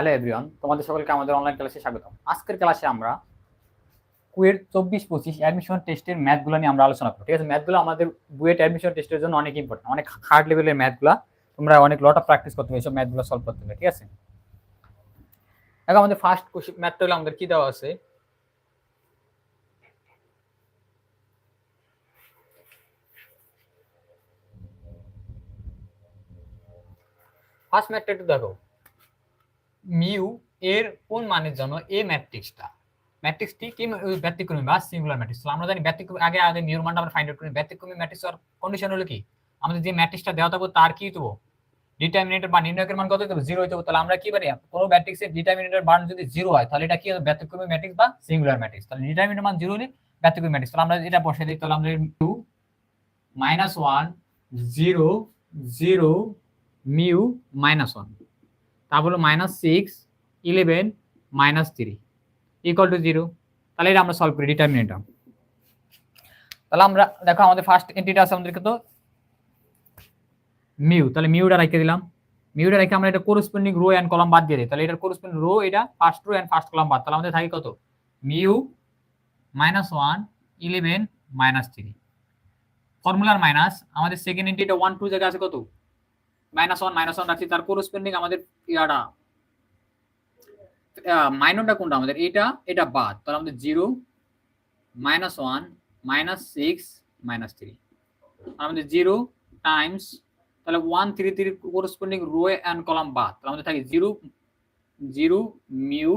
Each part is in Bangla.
হ্যালো এভরিওয়ান, তোমাদের সকলকে আমাদের অনলাইন ক্লাসে স্বাগতম। আজকের ক্লাসে আমরা কুয়েট 24-25 অ্যাডমিশন টেস্টের ম্যাথগুলো নিয়ে আমরা আলোচনা করব। ঠিক আছে, ম্যাথগুলো আমাদের বুয়েট অ্যাডমিশন টেস্টের জন্য অনেক ইম্পর্টেন্ট, অনেক হার্ড লেভেলের ম্যাথগুলো। তোমরা অনেক লট অফ প্র্যাকটিস করতে হবে এইসব ম্যাথগুলো সলভ করতে হবে। ঠিক আছে, এখন আমাদের ফার্স্ট কোশ্চেন ম্যাথটা হলো আমাদের কি দেওয়া আছে, ফার্স্ট ম্যাথটা একটু দেখো। মিউ এর কোন মানের জন্য এ ম্যাট্রিক্সটি কি ব্যতিক্রমী বা সিঙ্গুলার ম্যাট্রিক্স। আমরা জানি ব্যতিক্রমী আগে মিউর মানটা আমরা ফাইন্ড আউট করি। ব্যতিক্রমী ম্যাট্রিক্স এর কন্ডিশন হলো কি, আমাদের যে ম্যাট্রিক্সটা দেওয়া থাকবে তার কি দেবো, ডিটারমিনেন্টের বা নির্ণায়কের মান কত দেবো, 0 হইতে হবে। তাহলে আমরা কি পারি, কোনো ম্যাট্রিক্সের ডিটারমিনেন্টের মান যদি 0 হয় তাহলে এটা কি হবে, ব্যতিক্রমী ম্যাট্রিক্স বা সিঙ্গুলার ম্যাট্রিক্স। তাহলে ডিটারমিনেন্টের মান 0 হলে ব্যতিক্রমী ম্যাট্রিক্স। তাহলে আমরা এটা বসিয়ে দিই। তাহলে আমরা 2 -1 0 0 মিউ -1, তারপর -6 11 -3 ইকুয়াল টু 0। তাহলে এটা আমরা সলভ করি ডিটারমিনেন্টটা। তাহলে আমরা দেখো আমাদের ফার্স্ট এন্ট্রিটা আছে আমাদের কত, মিউ। তাহলে মিউটা রেখে দিলাম। মিউটা রেখে আমরা এটা করেসপন্ডিং রো এন্ড কলাম বাদ দিয়ে দিই। তাহলে এটার করেসপন্ডিং রো এটা first row and first column বাদ। তাহলে আমাদের থাকে কত, মিউ -1 11 -3 ফর্মুলার মাইনাস আমাদের সেকেন্ড এন্ট্রিটা 1 2 জায়গা আছে কত, -1 রাখছি। তার করেসপন্ডিং আমাদের ইয়াটা মাইনরটা কোনটা, আমাদের এটা বাদ। তাহলে আমাদের 0 -1 -6 -3 আমাদের 0 টাইমস, তাহলে 1 3 3 করেসপন্ডিং রো এন্ড কলাম বাদ। তাহলে আমাদের থাকে 0 0 মিউ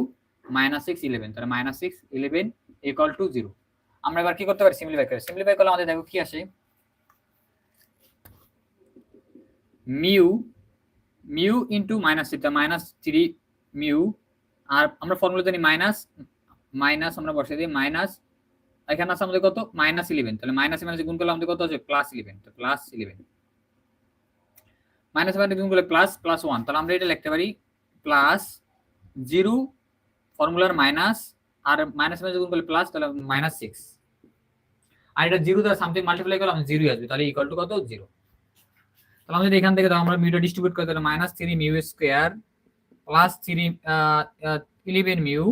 -6 11, তাহলে -6 11 ইকুয়াল টু 0। আমরা এবার কি করতে পারি, সিম্পলিফাই করলে আমাদের দেখো কি আসে, মিউ ইনটু -3 মিউ, আর আমরা ফর্মুলা জানি মাইনাস আমরা বসিয়ে দিই মাইনাস, এখানে আছে আমাদের কত -11, তাহলে মাইনাসে মাইনাসে গুণ করলে আমাদের কত আছে +11, তো +11 মাইনাস মাইনাস গুণ করলে +1, তাহলে আমরা এটা লিখতে পারি +0 ফর্মুলার মাইনাস, আর মাইনাস মাইনাস গুণ করলে প্লাস, তাহলে -6, আর এটা 0 দ্বারা সামথিং মাল্টিপ্লাই করলে আমাদের 0 আসবে, তাহলে ইকুয়াল টু কত 0। তাহলে আমাদের এখান থেকে আমরা মিউটা ডিস্ট্রিবিউট করে তাহলে -3 mu square +3 11 mu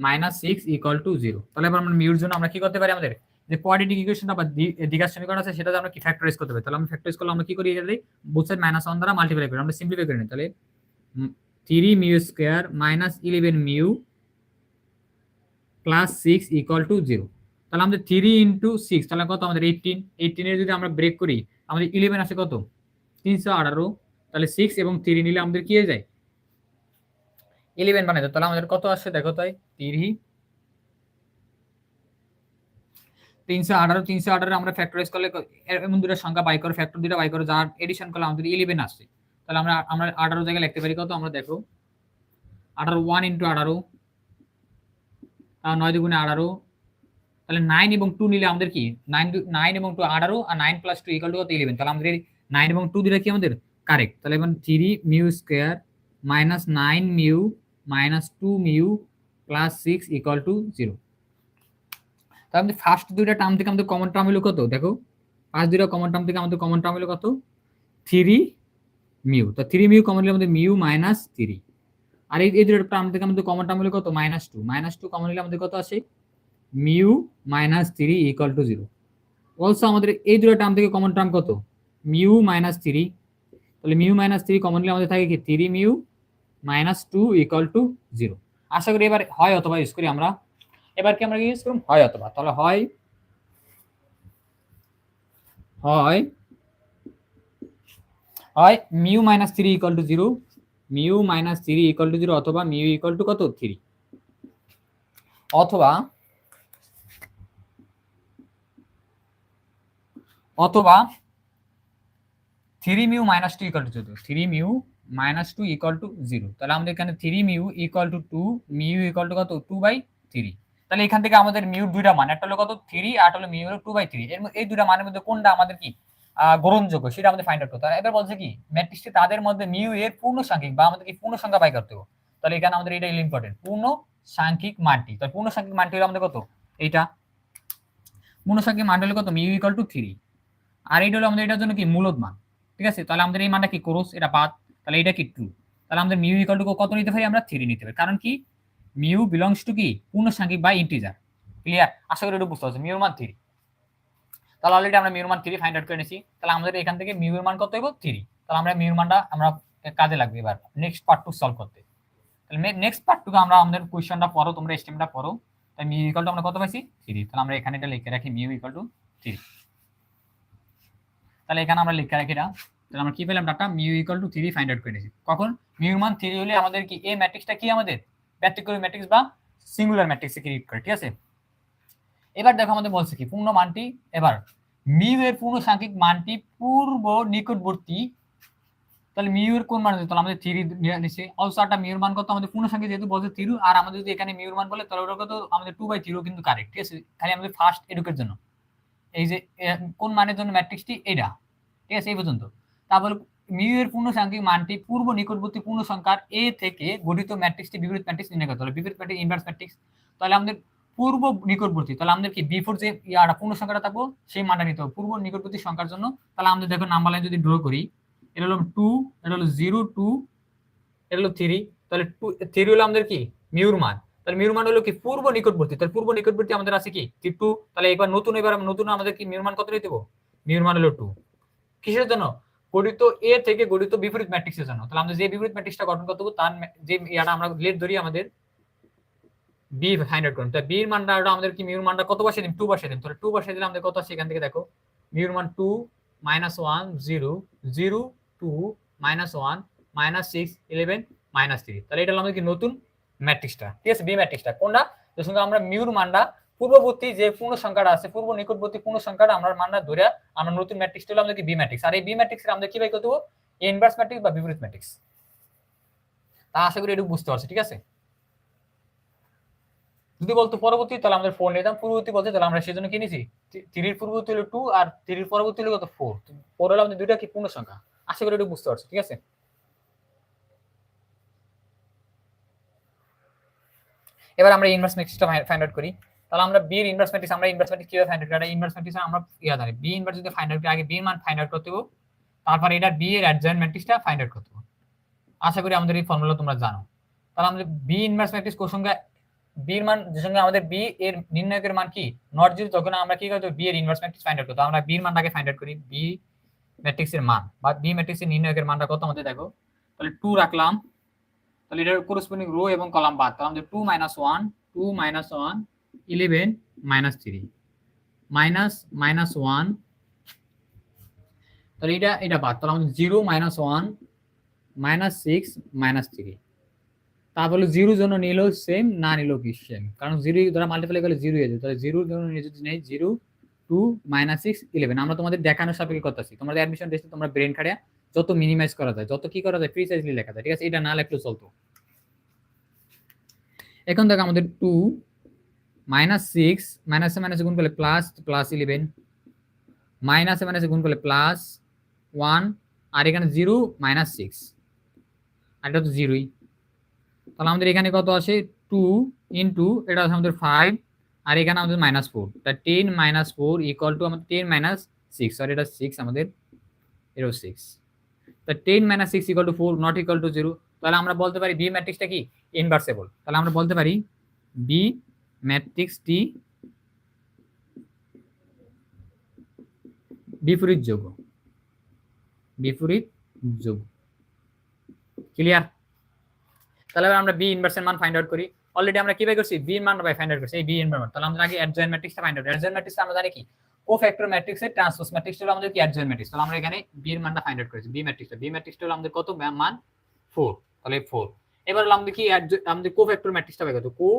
-6 equal to 0। তাহলে এবার আমরা মিউর জন্য আমরা কি করতে পারি, আমাদের যে কোয়াড্রেটিক ইকুয়েশনটা বা দ্বিঘাত সমীকরণ আছে সেটা আমরা কি ফ্যাক্টরাইজ করতে পারি। তাহলে আমরা ফ্যাক্টরাইজ করলে আমরা কি করি, এটা বোথ সাইড -1 দ্বারা মাল্টিপ্লাই করি, আমরা সিম্পলিফাই করে নিই। তাহলে 3 mu square -11 mu +6 equal to 0। তাহলে আমাদের 3 ইনটু 6 তাহলে কত, আমাদের 18 এর যদি আমরা ব্রেক করি আমাদের 11 আসে কত 318, তাহলে 6 এবং 3 নিলে আমাদের কি হয়ে যায় 11 বানাই দাও। তাহলে আমাদের কত আসছে দেখো, তাই 318 আমরা ফ্যাক্টরাইজ করলে এমন দুটো সংখ্যা বাই করে ফ্যাক্টর দুটো বাই করে যার এডিশন করলে আমাদের 11 আসছে। তাহলে আমরা 18 জায়গায় লিখতে পারি কত, আমরা দেখো 18 1 ইনটু 18 9 দুগুণে 18, তাহলে 9 এবং 2 নিলে আমাদের কি 9 এবং 2 18, আর 9 + 2 ইকুয়াল টু কত 11। তাহলে আমাদের 9 এবং 2 দিলে কি আমাদের কারেক্ট। তাহলে এখন 3 mu square -9 mu -2 mu +6 equal to 0। তাহলে আমাদের ফার্স্ট দুইটা টার্ম থেকে আমাদের কমন টার্ম হলো কত, দেখো ফার্স্ট দুইটা কমন টার্ম থেকে আমাদের কমন টার্ম হলো কত 3 মিউ। তো 3 মিউ কমন হলে আমাদের মিউ -3, আর এই দুইটা টার্ম থেকে আমাদের কমন টার্ম হলো কত -2 কমন হলে আমাদের কত আসে মিউ -3 ইকুয়াল টু 0। অলসো আমাদের এই দুটো টার্ম থেকে কমন টার্ম কত মিউ -3, তাহলে মিউ -3 কমন হলে আমাদের থাকে কি 3 মিউ -2 ইকুয়াল টু 0। আশা করি এবার হয় অথবা ইউজ করি আমরা, এবার কি আমরা ইউজ করব হয় অথবা। তাহলে হয় mu -3 equal to 0, mu -3 equal to 0, অথবা মিউ ইকুয়াল টু কত 3, অথবা 3 mu -2 equal to 0, 3 mu -2 equal to 0। তাহলে আমাদের এখানে 3 mu equal to 2, mu equal to কত 2/3। তাহলে এখান থেকে আমাদের মিউ দুইটা মান, একটা হলো কত 3 আর হলো মিউ হলো 2/3, এই দুইটা মানের মধ্যে কোনটা আমাদের কি গ্রহণযোগ্য সেটা আমাদের ফাইন্ড আউট করতে হবে। এবার বলছে কি ম্যাট্রিক্সটি তাদের মধ্যে মিউ এর পূর্ণ সাংখ্যিক বা আমাদের কি পূর্ণ সংখ্যা বাই করতে হবে। তাহলে এখানে আমাদের এটা ইম্পর্টেন্ট, পূর্ণ সাংখ্যিক মানটি। তাহলে পূর্ণ সাংখ্যিক মানটি হলো আমাদের কত, এইটা পূর্ণ সাংখ্যিক মানটি হলো কত মিউ ইকুয়াল টু 3, আর এইটা হলো আমাদের এটার জন্য কি মূলদ মান। ঠিক আছে, তাহলে আমাদের এই মানটা কি ক্রস, এটা বাদ, তাহলে এটা কি 2। তাহলে আমাদের মিউ ইকুয়াল টু কত নিতে পারি আমরা 3 নিতে পারি, কারণ কি মিউ বিলংস টু কি পূর্ণসংখ্যিক বা ইন্টিজার। ক্লিয়ার? আশা করি এটা বুঝতে পারছো। মিউর মান 3, তাহলে অলরেডি আমরা মিউর মান 3 ফাইন্ড আউট করে নিয়েছি। তাহলে আমাদের এখান থেকে মিউর মান কত হইব 3। তাহলে আমরা মিউর মানটা আমরা কাজে লাগবে এবার নেক্সট পার্ট 2 সলভ করতে। তাহলে নেক্সট পার্ট 2 আমরা আমাদের কোশ্চেনটা পড়ো, তোমরা এস্টিমেটটা পড়ো। তাই মিউ ইকুয়াল টু আমরা কত পাইছি 3। তাহলে আমরা এখানে এটা লিখে রাখি মিউ ইকুয়াল টু 3। তাহলে এখানে আমরা লিখে রাখি এটা। তাহলে আমরা কি পেলাম data mu equal to 3 find out করে নিয়েছি। কখন মিউর মান 3 হলে আমাদের কি এই ম্যাট্রিক্সটা কি আমাদের ব্যতিক্রমী ম্যাট্রিক্স বা সিঙ্গুলার ম্যাট্রিক্সে ক্রিয়েট করে, ঠিক আছে। এবার দেখো আমাদের বলছে কি পূর্ণ মানটি, এবার মিউ এর পূর্ণ সাংখ্যিক মানটি পূর্ব নিকটবর্তী, তাহলে মিউ এর কোন মান আছে, তাহলে আমাদের 3 নিছে। অলসো একটা মিউর মান কত আমাদের পূর্ণ সংখ্যা যেহেতু বলছে 3, আর আমাদের যদি এখানে মিউর মান বলে তাহলে ওটা কত আমাদের 2/3 কিন্তু কারেক্ট, ঠিক আছে। খালি আমাদের ফার্স্ট এডুকের জন্য এই যে কোন মানের জন্য ম্যাট্রিক্সটি এইটা, ঠিক আছে, এই পর্যন্ত। তারপর মিউ এর পূর্ণ সাংখ্যিক মানটি পূর্ব নিকটবর্তী পূর্ণ সংখ্যার এ থেকে গঠিত ম্যাট্রিক্সটি বিপরীত ম্যাট্রিক্স নির্ণয় করতে হবে। বিপরীত ম্যাট্রিক্স ইনভার্স ম্যাট্রিক্স, তাহলে আমাদের পূর্ব নিকটবর্তী, তাহলে আমাদের কি বিফোর যে ইয়াটা পূর্ণ সংখ্যাটা থাকবো সেই মানটা নিতে হবে পূর্ব নিকটবর্তী সংখ্যার জন্য। তাহলে আমাদের দেখো নাম্বার লাইন যদি ড্র করি, এটা হলো 2, এটা হলো 0, 2, এটা হলো 3। তাহলে 3 হলো আমাদের কি মিউর মান, তাহলে মিউর মান হলো কি পূর্ব নিকটবর্তী, তাহলে পূর্ব নিকটবর্তী আমাদের আছে কি 2। তাহলে এবার নতুন আমাদের কি মিউর মান কত নিতে হবে, মিউর মান হলো 2। কিসের জন্য, গঠিত এ থেকে গঠিত বিপরীত ম্যাট্রিক্সের জন্য। তাহলে আমরা যে বিপরীত ম্যাট্রিক্সটা গঠন করতে হবে তার যে ইয়াটা আমরা লেট ধরি আমাদের বি ফাইন্ড আউট করুন। তাহলে বি এর মানটা আমাদের কি মিউর মানটা কত বসিয়ে দিন 2 বসিয়ে দিন। তাহলে 2 বসিয়ে দিলে আমাদের কত আসে এখান থেকে দেখো মিউর মান 2 -1 0 0 2 -1 -6 11 -3। তাহলে এটা হলো আমাদের কি নতুন ম্যাট্রিক্সটা, ঠিক আছে, বি ম্যাট্রিক্সটা। কোনটা, যে সঙ্গে আমরা মিউর মানটা পূর্ববর্তী যে পূর্ণ সংখ্যাটা আছে পূর্ব নিকটবর্তী পূর্ণ সংখ্যাটা আমরা মানটা ধরে আমরা নতুন ম্যাট্রিক্সটা হলো আমাদের কি বি ম্যাট্রিক্স। আর এই বি ম্যাট্রিক্সের আমরা কি বাই করতে হবে, ইনভার্স ম্যাট্রিক্স বা বিপরীত ম্যাট্রিক্স। তা আশা করি এটুকু বুঝতে পারছো, ঠিক আছে। যদি বলতো পরবর্তী তাহলে আমাদের 4 নিতাম, পূর্ববর্তী বলতে তাহলে আমরা সেজন্য কি নিয়েছি 3 এর পূর্ববর্তী হলো 2 আর 3 এর পরবর্তী হলো কত 4। 4 হলো আমাদের দুইটা কি পূর্ণ সংখ্যা। আশা করি এটা বুঝতে পারছো, ঠিক আছে। এবার আমরা ইনভার্স ম্যাট্রিক্সটা ফাইন্ড আউট করি। তাহলে আমরা বি এর ইনভার্স ম্যাট্রিক্স, আমরা ইনভার্স ম্যাট্রিক্স কিভাবে ফাইন্ড আউট করি, ইনভার্স ম্যাট্রিক্স আমরা জানি বি ইনভার্স যদি ফাইন্ড আউট করি আগে বি এর মান ফাইন্ড আউট করতে হবে, তারপর এটা বি এর অ্যাডজয়েন্ট ম্যাট্রিক্সটা ফাইন্ড আউট করতে হবে। আশা করি আমাদের এই ফর্মুলা তোমরা জানো। তাহলে আমাদের বি ইনভার্স ম্যাট্রিক্স কোন সংখ্যা, বি এর মান যে সঙ্গে আমাদের বি এর নির্ণায়কের মান কি নট জিরো, তখন আমরা কি করতে বি এর ইনভার্স ম্যাট্রিক্স ফাইন্ড আউট করতে। আমরা বি এর মানটাকে ফাইন্ড আউট করি, বি ম্যাট্রিক্সের মান বা বি ম্যাট্রিক্সের নির্ণায়কের মানটা কত আমাদের দেখো। তাহলে 2 রাখলাম, তাহলে এটার করসপন্ডিং রো এবং কলাম বাদ, তাহলে আমাদের 2 - 1 2 - 1 11 -3 -1, তাহলে এটা বাদ, তাহলে আমাদের 0 - 1 -6 -3। তাহলে 0 জন্য নিলেও সেম, না নিলেও কি সেম, কারণ 0 দ্বারা মাল্টিপ্লাই করলে 0 হয়ে যায়। তাহলে 0 জন্য যদি নেই 0 2 -6 11। আমরা তোমাদের দেখানোর সাপেক্ষে করতেছি, তোমাদের অ্যাডমিশন টেস্টে তোমরা ব্রেন খাড়িয়া যত মিনিমাইজ করা যায়, যত কি করা যায় প্রিসাইজলি লেখা যায়, ঠিক আছে, এটা না লিখলেও চলতো। এখন দেখো আমাদের 2 -6 মাইনাসে মাইনাসে গুণ করলে প্লাস 11, মাইনাসে মাইনাসে গুণ করলে +1, আর এখানে 0 -6, আর এটা তো 0ই। তাহলে আমাদের এখানে কত আসে 2 ইনটু এটা আছে আমাদের 5, আর এখানে আমাদের -4, তা 10 - 4 ইকুয়াল টু আমাদের 10 - 6, আর এটা 6 আমাদের, এরও 6, তা 10 - 6 equal to 4 not equal to 0। তাহলে আমরা বলতে পারি বি ম্যাট্রিক্সটা কি ইনভার্সেবল। তাহলে আমরা বলতে পারি বি ম্যাট্রিক্সটি বিপরীত যোগ্য, বিপরীত যোগ্য। ক্লিয়ার? তাহলে আমরা বি ইনভার্সের মান ফাইন্ড আউট করি। অলরেডি আমরা কি বাই করছি বি এর মান বাই ফাইন্ড আউট করছি, এই বি এর মান। তাহলে আমরা আগে অ্যাডজয়েন্ট ম্যাট্রিক্সটা ফাইন্ড আউট, অ্যাডজয়েন্ট ম্যাট্রিক্স আমরা জানি কি কোফ্যাক্টর ম্যাট্রিক্সের ট্রান্সপোজ ম্যাট্রিক্স হলো আমাদের কি অ্যাডজয়েন্ট ম্যাট্রিক্স। তাহলে আমরা এখানে বি এর মানটা ফাইন্ড আউট করেছি, বি ম্যাট্রিক্সটা হলো আমাদের কত মান 4, তাহলে 4। এবার হলো আমাদের কি আমাদের কোফ্যাক্টর ম্যাট্রিক্সটা বাই করতে, কো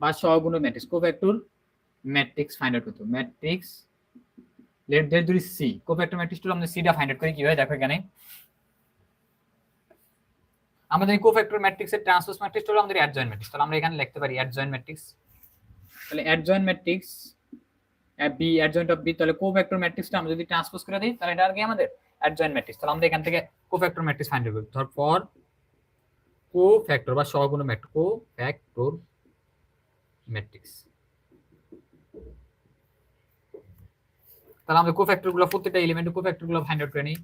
বা সহগুণ matrix, cofactor matrix find out করতে, ম্যাট্রিক্স লেট দ্যাট ধরি সি, কোফ্যাক্টর ম্যাট্রিক্সটা হলো আমাদের সিটা ফাইন্ড আউট করি কিভাবে দেখো এখানে আমাদের কোফ্যাক্টর ম্যাট্রিক্সের ট্রান্সপোজ ম্যাট্রিক্স হলো আমাদের অ্যাডজয়েন্ট ম্যাট্রিক্স। তাহলে আমরা এখানে লিখতে পারি অ্যাডজয়েন্ট ম্যাট্রিক্স, তাহলে adjoint matrix B adjoint of B, তাহলে কোফ্যাক্টর ম্যাট্রিক্সটা আমরা যদি ট্রান্সপোজ করে দিই তাহলে এটা আর কি আমাদের অ্যাডজয়েন্ট ম্যাট্রিক্স। তাহলে আমরা এখান থেকে কোফ্যাক্টর ম্যাট্রিক্স ফাইন্ড করব, ধর ফর কোফ্যাক্টর বা সহগুণ ম্যাট্রিক্স, কোফ্যাক্টর ম্যাট্রিক্স। তাহলে আমরা কোফ্যাক্টর গুলো প্রত্যেকটা এলিমেন্ট কোফ্যাক্টর গুলো ফাইন্ড আউট করে নিই।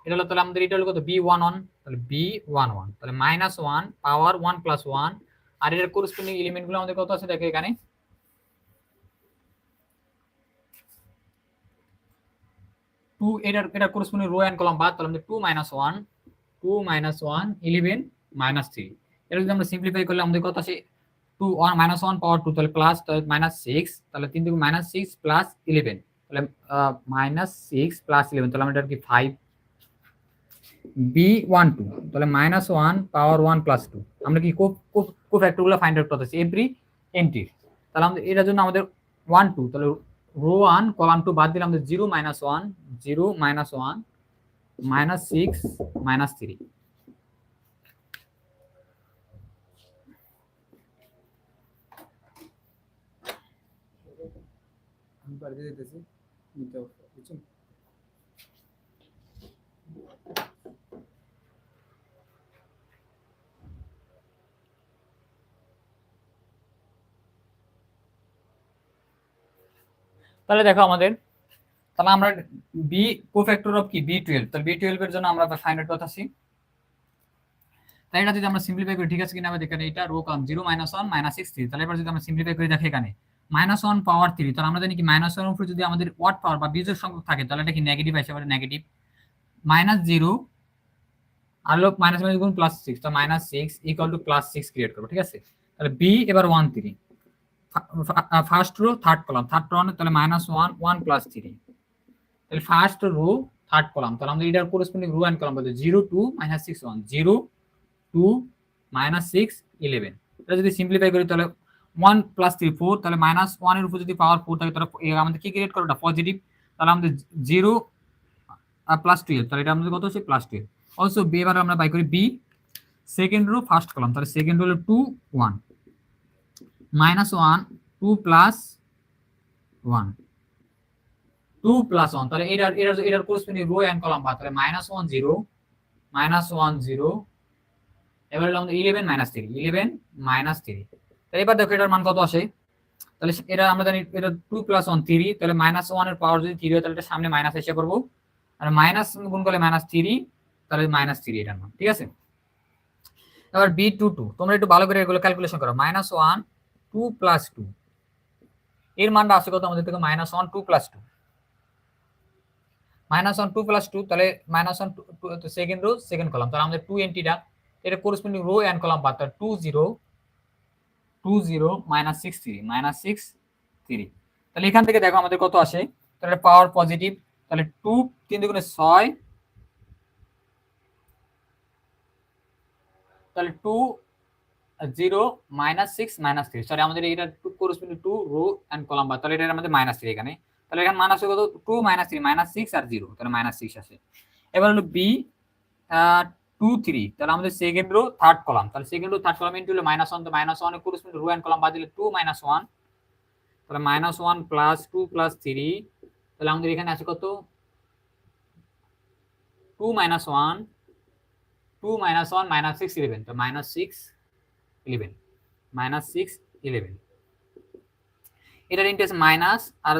এটা হলো তাহলে আমাদের এটা হলো কত b11 তাহলে b11 তাহলে -1 পাওয়ার 1 প্লাস 1 আর এর করেসপন্ডিং এলিমেন্টগুলো আমাদের কত আছে দেখো এখানে 2 এটার করেসপন্ডিং রো এন্ড কলাম বাদ তাহলে আমাদের 2 1 2 1 11 -3 এটা যদি আমরা সিম্পলিফাই করলে আমাদের কত আসে 2 1 পাওয়ার 2 তাহলে প্লাস তাহলে -6 তাহলে 3 থেকে -6 প্লাস 11 তাহলে -6 প্লাস 11 তাহলে আমরা কি 5 b12 তাহলে -1 পাওয়ার 1 প্লাস 2 আমরা কি কোফ্যাক্টরগুলো ফাইন্ড আউট করতেছি এভরি এন্ট্রির তাহলে আমাদের এটার জন্য আমাদের 1 2 তাহলে রো 1 কলাম 2 বাদ দিলে আমাদের 0 -1 0 -1 -6 -3 আমি পারে দিতেছি নিতে বুঝছেন তাহলে দেখো আমাদের তাহলে আমরা বি কোফ্যাক্টর অফ কি b12 তাহলে b12 এর জন্য আমরা ফাইন্ড আউট করতেছি তাই এটা যদি আমরা সিম্পলিফাই করি ঠিক আছে কিনা আমরা দেখেন এটা রো কলাম 0 -1 -6 3 তাহলে এবার যদি আমরা সিম্পলিফাই করে দেখি এখানে -1 পাওয়ার 3 তাহলে আমরা জানি কি -1 এর উপরে যদি আমাদের ওয়াট পাওয়ার বা বিজোড় সংখ্যক থাকে তাহলে এটা কি নেগেটিভ আসে পারে নেগেটিভ -0 আর লোক মাইনাস মাইনাস গুণ +6 তো -6 ইকুয়াল টু +6 ক্রিয়েট করব ঠিক আছে তাহলে b এবার 1 3 first row third column third rho তাহলে -1 1 + 3 তাহলে ফার্স্ট রো থার্ড কলাম তাহলে আমাদের এটার করেসপন্ডিং রো এন্ড কলাম বলতে 0 2 -6 1 0 2 -6 11 এটা যদি সিম্পলিফাই করি তাহলে 1 + 3 4 তাহলে -1 এর উপর যদি পাওয়ার 4 থাকে তাহলে আমাদের কি ক্রিয়েট করবে এটা পজিটিভ তাহলে আমাদের 0 +12 তাহলে এটা আমাদের কত হচ্ছে +12 অলসো বি এবার আমরা বাই করি B second row first column তাহলে সেকেন্ড রো হলো 2 1 -1 2 + 1 2 + 1 তাহলে এটার করেসপন্ডিং রো এন্ড কলাম বাদ তাহলে -1 0 -1 0 এবার হলো আমাদের 11 -3 11 -3 তাহলে এবার দেখো এটার মান কত আসে তাহলে এটা আমরা জানি এটা 2 + 1 3 তাহলে -1 এর পাওয়ার যদি 3 হয় তাহলে এটা সামনে মাইনাস এসে করব আর মাইনাস গুণ করলে -3 তাহলে -3 এটার মান ঠিক আছে এবার b22 তোমরা একটু ভালো করে এগুলো ক্যালকুলেশন করো -1 2 + 2 এর মানটা আসে কত আমাদের থেকে -1 2 + 2 -1 2 + 2 তাহলে -1 2 সেকেন্ড রো সেকেন্ড কলাম তাহলে আমাদের 2 এন্ট্রিটা এটা করেসপন্ডিং রো এন্ড কলাম বাদ তাহলে 2 0 2 0 -6 3 -6 3 তাহলে এখান থেকে দেখো আমাদের কত আসে তাহলে পাওয়ার পজিটিভ তাহলে 2 3 দুগুণে 6 তাহলে 2 0 -6 -3 সরি আমাদের এটা corresponding to row and column বাদ তাহলে এটা আমাদের -3 এখানে তাহলে এখানে মান আসে কত 2 -3 -6 আর 0 তাহলে -6 আসে এবার হলো বি 2 3 তাহলে আমাদের সেকেন্ড রো থার্ড কলাম তাহলে second rho third column into হলো -1 তো -1 এর করেসপন্ডিং রো এন্ড কলাম বাদ দিলে 2 -1 তাহলে -1 + 2 + 3 তাহলে আমাদের এখানে আছে কত 2 - 1 2 - 1 -6 11 তো -6 11 -6 11 এটার ইন্টেন্স মাইনাস আর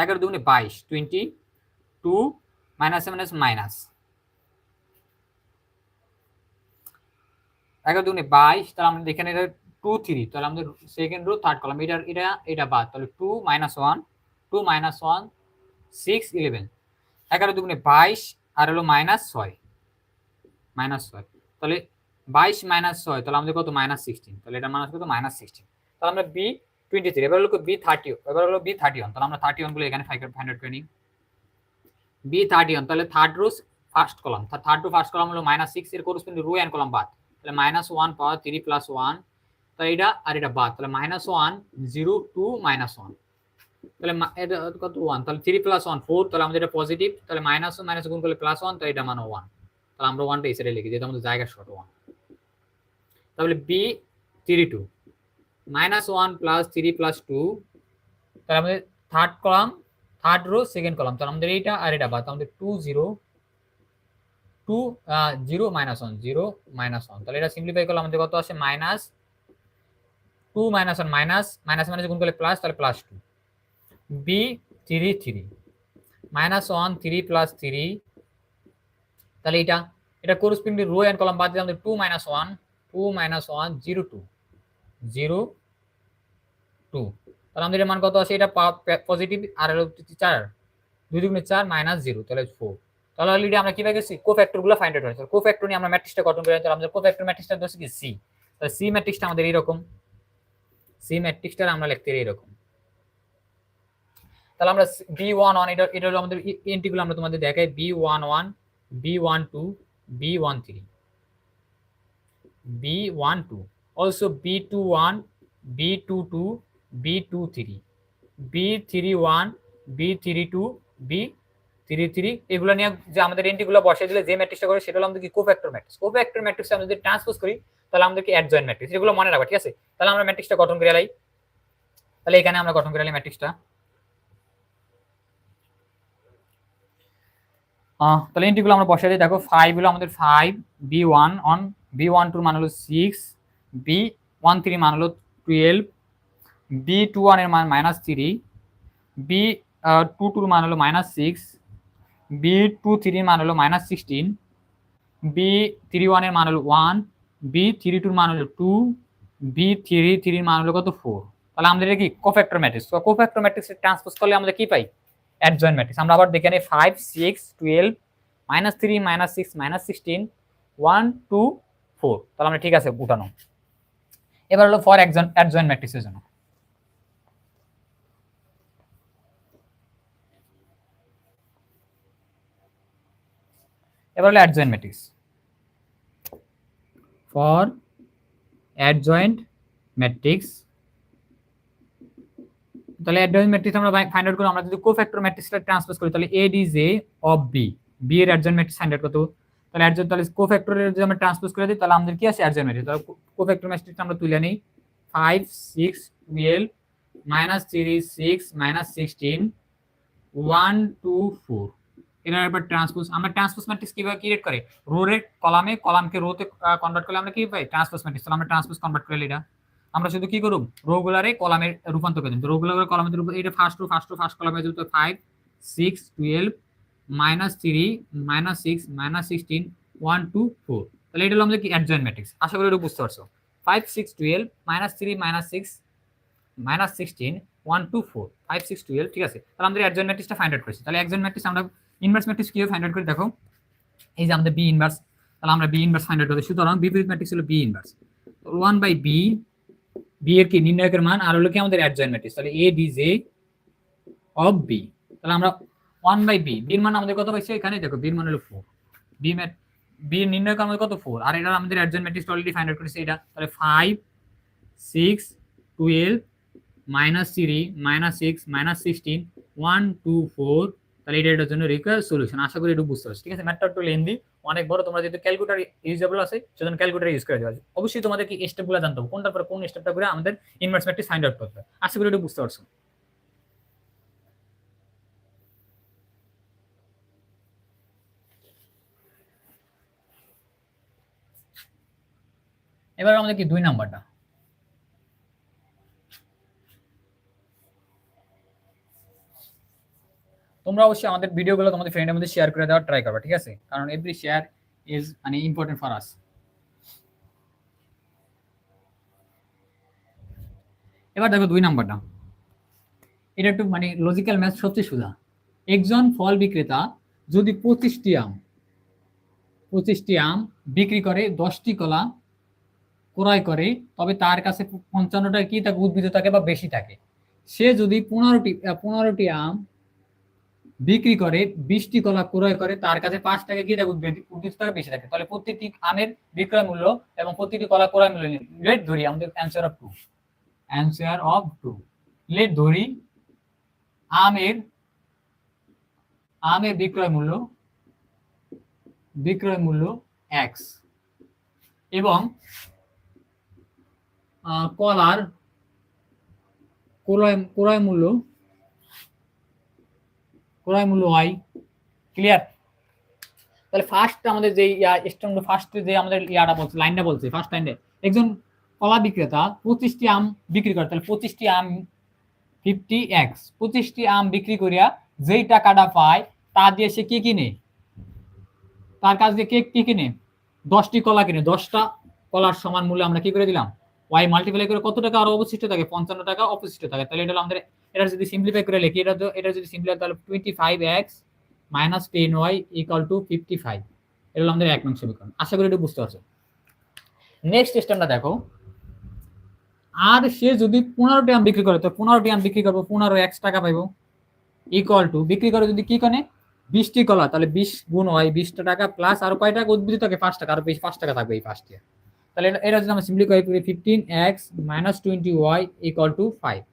11 দুগুণে 22 22 -7 মাইনাস 11 দুগুণে 22 তাহলে আমরা এখানে এটা 2 3 তাহলে আমাদের সেকেন্ড রো থার্ড কলাম এটা বাদ তাহলে 2 - 1 2 - 1 6 11 11 দুগুণে 22 আর হলো -6 তাহলে 22 - 6 তাহলে আমাদের কত -16 তাহলে এটা মান আসবে কত -16 তাহলে আমরা বি 23 এবার হলো বি 30 এবার হলো বি 31 তাহলে আমরা 31 গুলো এখানে ফাইন্ড আউট করে নিই বি 31 তাহলে third rho first column third rho first column হলো -6 এর করেসপন্ডিং রো এন্ড কলাম বাদ তাহলে -1 পাওয়ার 3 + 1 তাহলে এটা আর এটা বাদ তাহলে -1 0 2 -1 তাহলে এটা কত 1 তাহলে 3 + 1 4 তাহলে আমাদের এটা পজিটিভ তাহলে মাইনাস গুণ করলে +1 তাহলে এটা মান 1 তাহলে আমরা 1টা এই সাইডে লিখি যেটা আমাদের জায়গা শর্ট 1 তাহলে বি 32 -1 + 3 + 2 তাহলে আমাদের third column third rho second column তাহলে আমাদের এইটা আর এটা বাদ আমাদের 2 0 2 0 - 1 0 - 1 তাহলে এটা সিম্পলিফাই করলে আমাদের কত আসে -2 - 1 মাইনাস গুণ করলে প্লাস তাহলে +2 বি 3 3 -1 3 + 3 তাহলে এটা করসপন্ডিং রো এন্ড কলাম বাদ দিলে আমাদের 2 - 1 2 - 1 0 2 0 2। তাহলে আমাদের এর মান কত আছে? এটা পজিটিভ আর হলো 4 2 দুগুণে 4 -0 তাহলে 4। তাহলে অলরেডি আমরা কি পেয়ে গেছি? কোফ্যাক্টর গুলো ফাইন্ড আউট করেছি। কোফ্যাক্টর নিয়ে আমরা ম্যাট্রিক্সটা গঠন করে তাহলে আমাদের কোফ্যাক্টর ম্যাট্রিক্সটা হচ্ছে কি সি। তাহলে সি ম্যাট্রিক্সটা আমাদের এরকম, সি ম্যাট্রিক্সটা আমরা লিখতে এরকম। তাহলে আমরা B11 এটা হলো আমাদের এন্ট্রিগুলো আমরা তোমাদের দেখাই B11 B12 B13 B12 also B21 B22 B23 B31 B32 B33 এগুলো নিয়ে যে আমাদের এন্ট্রিগুলো বসিয়ে দিলে যে ম্যাট্রিক্সটা করে সেটা হলো আমাদের কি কোফ্যাক্টর ম্যাট্রিক্স। কোফ্যাক্টর ম্যাট্রিক্সে আমরা যদি ট্রান্সপোজ করি তাহলে আমাদের কি অ্যাডজয়েন্ট ম্যাট্রিক্স, এগুলো মনে রাখবা, ঠিক আছে? তাহলে আমরা ম্যাট্রিক্সটা গঠন করে লাই। তাহলে এখানে আমরা গঠন করে লাই ম্যাট্রিক্সটা। তাহলে এন্ট্রিগুলো আমরা বসাই দিই। দেখো 5 হলো আমাদের 5 B1 অন B12 মান হলো 6 B13 মান হলো 12 B21 এর মান -3 B22 মান হলো -6 B23 মান হলো -16 B31 এর মান হলো 1 B32 এর মান হলো 2 B33 এর মান হলো কত 4। তাহলে আমাদের এটা কি কোফ্যাক্টর ম্যাট্রিক্স। তো কোফ্যাক্টর ম্যাট্রিক্সে ট্রান্সপোজ করলে আমরা কি পাই? Adjoint matrix. আমরা আবার দেখে নেই 5 6 12 -3 -6 -16 1 2 4। তাহলে আমরা ঠিক আছে উঠানো। এবার হলো ফর অ্যাডজয়েন্ট ম্যাট্রিক্সের জন্য। এবার হলো adjoint matrix. For adjoint matrix, তাহলে অ্যাডজয়েন্ট ম্যাট্রিক্স আমরা ফাইন্ড আউট করি। আমরা যদি কোফ্যাক্টর ম্যাট্রিক্সটা ট্রান্সপোজ করি তাহলে ADJ অফ B, B এর অ্যাডজয়েন্ট ম্যাট্রিক্স ফাইন্ড আউট কত? তাহলে অ্যাডজয়েন্ট, তাহলে কোফ্যাক্টরের যদি আমরা ট্রান্সপোজ করে দিই তাহলে আমাদের কি আছে? Adjoint matrix. তাহলে কোফ্যাক্টর ম্যাট্রিক্সটা আমরা তুলে নেই 5 6 12 -3 6 -16 1 2 4। এর এবার ট্রান্সপোজ, আমরা ট্রান্সপোজ ম্যাট্রিক্স কিভাবে ক্রিয়েট করে? রো এর কলামকে রোতে কনভার্ট করলে আমরা কি পাই? Transpose matrix. তাহলে আমরা ট্রান্সপোজ কনভার্ট করে এটা আমরা শুধু কি করব? রো গুলারে কলামে রূপান্তর করে দিই। তো রো গুলারে কলামে রূপান্তর, এটা ফার্স্ট কলামে যেহেতু 5 6 12 -3 -6 -16 1 2 4। তাহলে এটা হলো আমাদের কি অ্যাডজয়েন্ট ম্যাট্রিক্স। আশা করি এটা বুঝতে পারছো। 5 6 12 -3 -6 -16 1 2 4 5 6 12, ঠিক আছে? তাহলে আমাদের অ্যাডজয়েন্ট ম্যাট্রিক্সটা ফাইন্ড আউট করেছি। তাহলে অ্যাডজয়েন্ট ম্যাট্রিক্স আমরা ইনভার্স ম্যাট্রিক্স কিভাবে ফাইন্ড আউট করি দেখো, এই যে আমাদের বি ইনভার্স। তাহলে আমরা বি ইনভার্স ফাইন্ড আউট করি। সুতরাং বিপরীত ম্যাট্রিক্স হলো বি ইনভার্স 1/b, বি এর কি নির্ণায়কের মান, আর হলো কি আমাদের অ্যাডজয়েন্ট ম্যাট্রিক্স। তাহলে ADJ অফ বি। তাহলে আমরা 1/b, বি এর মান আমাদের কত পাইছে? এখানে দেখো বি এর মান হলো 4, বি এর নির্ণায়ক আমাদের কত 4, আর এটা আমাদের adjoint matrix already find out করেছে এটা। তাহলে 5 6 12 -3 -6 -16 1 2 4। তাহলে এটার জন্য রিকোয়ার সলিউশন। আশা করি এটা বুঝতে পারছো, ঠিক আছে? ম্যাথটা একটু লেন্দি, অনেক বড়। তোমরা যেহেতু ক্যালকুলেটর ইউজেবল আছে সেজন্য ক্যালকুলেটর ইউজ করে দেওয়া। অবশ্যই তোমাদের কি স্টেপগুলো জানতে হবে, কোনটার পর কোন স্টেপটা করে আমাদের ইনভার্স ম্যাট্রিক্স ফাইন্ড আউট করতে হবে। আশা করি এটা বুঝতে পারছো। এবার আমাদের কি 2 নাম্বারটা, তোমরা অবশ্যই আমাদের ভিডিওগুলো তোমাদের ফ্রেন্ডের মধ্যে শেয়ার করে দেওয়ার ট্রাই করবে, ঠিক আছে? কারণ এভরি শেয়ার ইজ মানে ইম্পর্টেন্ট ফর আস। এবার দেখো 2 নাম্বারটা, এটা একটু মানে লজিক্যাল ম্যাথ, সবচেয়ে সোজা। একজন ফল বিক্রেতা যদি 25টি আম বিক্রি করে 10টি কলা ক্রয় করে, তবে তার কাছে 55টা কি থাকে? উদ্ভিদ থাকে বা বেশি থাকে। সে যদি 15টি আম বিক্রি করে 20টি কলা ক্রয় করে, তার কাছে 5 টাকা কি থাকে? উদ্ভিদ টাকা বেশি থাকে। তাহলে প্রত্যেকটি আমের বিক্রয় মূল্য এবং প্রত্যেকটি কলা ক্রয় মূল্য লেট ধরি আমাদের অ্যান্সার অফ 2 লেট ধরি আমের বিক্রয় মূল্য x এবং কলার ক্রয় মূল্য y। ক্লিয়ার? তাহলে ফার্স্ট আমাদের যে ফার্স্ট যে আমাদের লাইনটা বলছে, ফার্স্ট লাইনে একজন কলা বিক্রেতা 25টি আম বিক্রি করে, তাহলে 25টি আম 50x, 25টি আম বিক্রি করিয়া যেই টাকাটা পায় তা দিয়ে সে কি কিনে? তার কাছ দিয়ে কেক কি কিনে 10টি কলা কিনে 10টা কলার সমান মূল্য আমরা কি করে দিলাম y মাল্টিপ্লাই করে কত টাকা আরো অবশিষ্ট থাকে 55 টাকা অবশিষ্ট থাকে। তাহলে এটা হলো আমাদের, এটা যদি সিম্পলিফাই করে লিখি এটা যদি সিম্পলিফাই তাহলে 25x minus 10y equal to 55। এটা হলো আমাদের 1 নং সমীকরণ। আশা করি এটা বুঝতে পারছো। নেক্সট স্টেপটা দেখো, আর সে যদি 15টি আম বিক্রি করে তো 15টি আম বিক্রি করবো 15x টাকা পাইবো ইকুয়াল টু বিক্রি করে যদি কি করে 20টি কলা, তাহলে 20 গুণ হয় 20টা টাকা প্লাস আর কয় টাকা উদ্বৃত্ত থাকে 5 টাকা, আর বেশি 5 টাকা থাকবে এই ফার্স্ট ইয়ার। তাহলে এটা যদি আমরা সিম্পলিফাই করি 15x minus 20y equal to 5।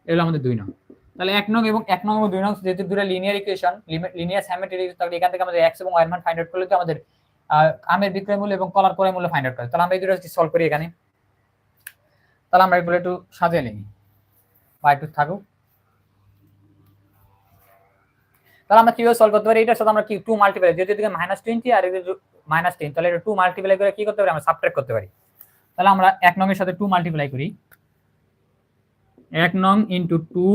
এটা আমাদের 2 নং। তাহলে 1 নং এবং 1 নং এবং 2 নং যেহেতু দুটো লিনিয়ার ইকুয়েশন, লিনিয়ার সিমেট্রি, তাহলে এখান থেকে আমাদের x এবং y এর মান ফাইন্ড আউট করলে তো আমাদের আমের বিক্রয় মূল্য এবং কলার ক্রয় মূল্য ফাইন্ড আউট করে। তাহলে আমরা এই দুটো সলভ করি এখানে। তাহলে আমরা এগুলো একটু সাজিয়ে নিই বা একটু থাকুক। তাহলে আমরা কিভাবে সলভ করতে পারি, এটার সাথে আমরা কি 2 মাল্টিপ্লাই, যেহেতু এদিকে -20 আর এদিকে -10, তাহলে এটা 2 মাল্টিপ্লাই করে কি করতে পারি আমরা সাবট্রাক্ট করতে পারি। তাহলে আমরা 1 নং এর সাথে 2 মাল্টিপ্লাই করি, 1 নং ইনটু 2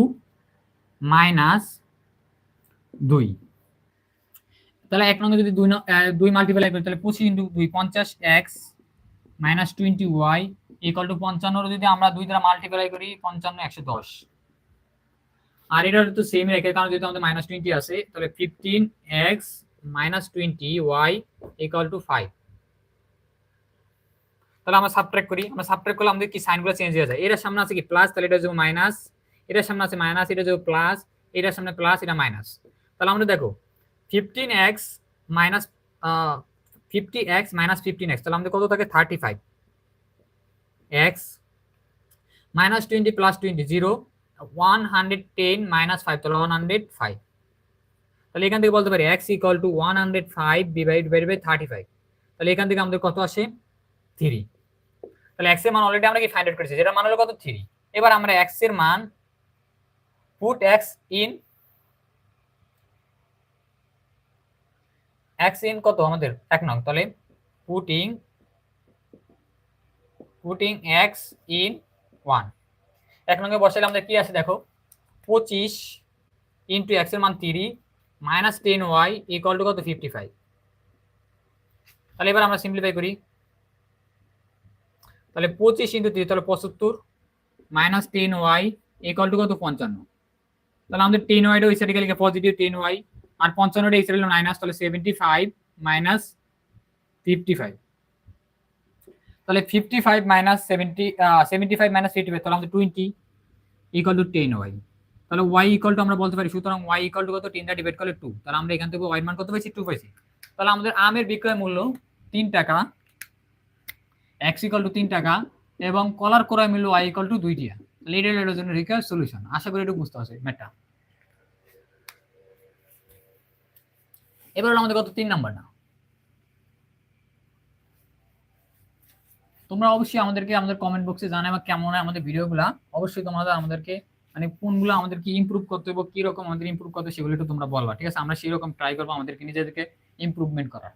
মাইনাস 2। তাহলে 1 নং এ যদি 2 মাল্টিপ্লাই করি তাহলে 25 into 2 50x minus 20y equal to 55 যদি আমরা 2 দ্বারা মাল্টিপ্লাই করি 55 110। আর এটা তো সেম রেখে, কারণ যেহেতু আমাদের -20 আছে তাহলে 15x minus 20y equal to 5। তাহলে আমরা সাবট্রাক্ট করি, আমরা সাবট্রাক্ট করলে আমাদের কি সাইনগুলো চেঞ্জ হয়ে যায়। এর সামনে আছে কি প্লাস, তাহলে এটা যাবে মাইনাস, এটার সামনে আছে মাইনাস, এটা যাবে প্লাস, এটার সামনে প্লাস, এটা মাইনাস। তাহলে আমরা দেখো 15x minus 50x minus 15x, তাহলে আমাদের কত থাকে 35, x মাইনাস 20 প্লাস 20 0 110 মাইনাস 5, তাহলে 105। তাহলে এখান থেকে বলতে পারি x equal to 105 divide by 35। তাহলে এখান থেকে আমাদের কত আসে 3। তাহলে x এর মান অলরেডি আমরা কি ফাইন্ড আউট করেছি, যেটা মান হলো কত 3। এবার আমরা x এর মান পুট x ইন কত আমাদের 1 নং, তাহলে পুটিং x ইন 1। 1 নং এ বসাইলে আমাদের কি আছে দেখো 25 ইনটু x এর মান 3 মাইনাস 10y ইকুয়াল টু কত 55। তাহলে এবার আমরা সিম্পলিফাই করি, তাহলে 25 ইনটু 3 তাহলে 75 মাইনাস 10y ইকুয়াল টু কত 55। তাহলে আমাদের 10y টা ওই সাইডে গেলে পজিটিভ 10y, আর 55 টা এই সাইডে হলো মাইনাস, তাহলে 75 মাইনাস 55। তাহলে 55 মাইনাস 75 মাইনাস 55, তাহলে আমাদের 20 ইকুয়াল টু 10y। তাহলে y ইকুয়াল টু আমরা বলতে পারি, সুতরাং y ইকুয়াল টু কত 10 দ্বারা ডিভাইড করলে 2, তাহলে আমরা এখান থেকে y এর মান কত পাইছি 2 পাইছি। তাহলে আমাদের আমের বিক্রয় মূল্য 3 টাকা, x ইকুয়াল টু 3 টাকা, এবং কলার ক্রয় মূল্য y ইকুয়াল টু 2 টাকা। তাহলে এটার জন্য রিকোয়ার্ড সলিউশন। আশা করি এটা বুঝতে পারছো ম্যাথটা। এবার হলো আমাদের কত 3 নাম্বার না। তোমরা অবশ্যই আমাদেরকে আমাদের কমেন্ট বক্সে জানাবে কেমন হয় আমাদের ভিডিওগুলো। অবশ্যই তোমরা আমাদেরকে মানে কোনগুলো আমাদেরকে ইমপ্রুভ করতে হবে, কি রকম আমাদের ইমপ্রুভ করতে সেগুলো একটু তোমরা বলবা, ঠিক আছে? আমরা সেই রকম ট্রাই করবো আমাদেরকে নিজেদেরকে ইমপ্রুভমেন্ট করার।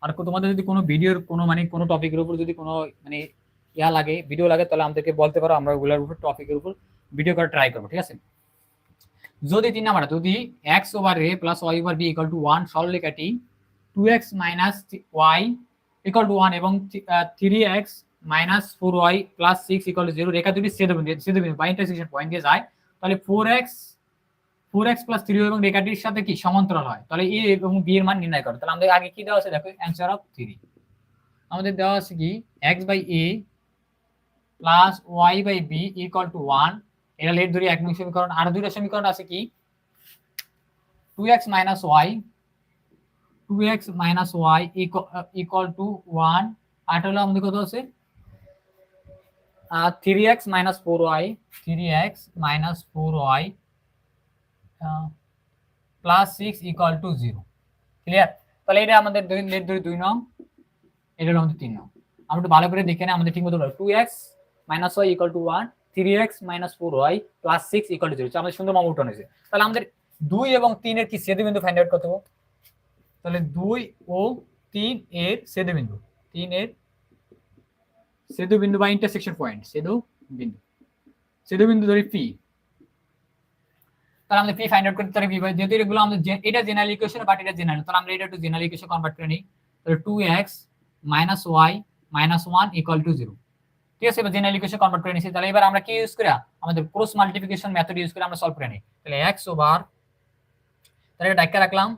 আর তোমাদের যদি কোনো ভিডিওর কোনো মানে কোনো টপিকের উপর যদি কোনো মানে ইয়া লাগে, ভিডিও লাগে, তাহলে আমাদেরকে বলতে পারো, আমরা ওগুলোর উপর টপিকের উপর ভিডিও করা ট্রাই করবো, ঠিক আছে? যদি 3 নাম্বার, যদি x over a plus y over b equal to 1 সরলরেখাটি 2x minus y equal to 1 এবং 3x minus 4y plus 6 equal to 0 রেখা দুটি ছেদবিন্দু বা ইন্টারসেকশন পয়েন্ট দিয়ে যায়, তাহলে 4x প্লাস 3 এবং রেখাটির সাথে কি সমান্তরাল হয়, তাহলে a এবং b এর মান নির্ণয় করো। তাহলে আমাদের আগে কি দেওয়া আছে দেখো, অ্যানসার অফ 3 আমাদের দেওয়া আছে কি x by a plus y by b equal to 1। এটা লেট ধরি 1 নং সমীকরণ। আর দুইটা সমীকরণ আছে কি 2x minus y equal to 1, আর হলো আমাদের কত আছে 3x minus 4y plus 6 equal to 0। Clear? তাহলে এটা আমাদের লেট ধরি 2 নং, এটা হলো আমাদের 3 নং। আমরা একটু ভালো করে দেখে না আমাদের ঠিক মতো 2x minus y equal to 1, 3x minus 4y plus 6 equal to 0। আমাদের সুন্দর মামুট হয়েছে। তাহলে আমাদের 2 এবং 3 এর কি ছেদবিন্দু ফাইন্ড আউট করতে হবে। তাহলে 2 ও 3 এর ছেদবিন্দু, 3 এর ছেদবিন্দু বা ইন্টারসেকশন পয়েন্ট, ছেদবিন্দু ধরি P। তাহলে আমরা P ফাইন্ড আউট করতে পারি, যেহেতু এগুলো আমাদের এটা জেনারেল ইকুয়েশন, বাট এটা জেনারেল, তাহলে আমরা এটা একটু জেনারেল ইকুয়েশন কনভার্ট করে নিই। তাহলে 2x minus Y minus 1 equal to 0। ঠিক আছে, এবার জেনারেল ইকুয়েশন কনভার্ট করে নিছি। তাহলে এবার আমরা কি ইউজ করি, আমাদের ক্রস মাল্টিপ্লিকেশন মেথড ইউজ করে আমরা সলভ করে নিই। তাহলে x ওভার, তাহলে এটা ডাইকা রাখলাম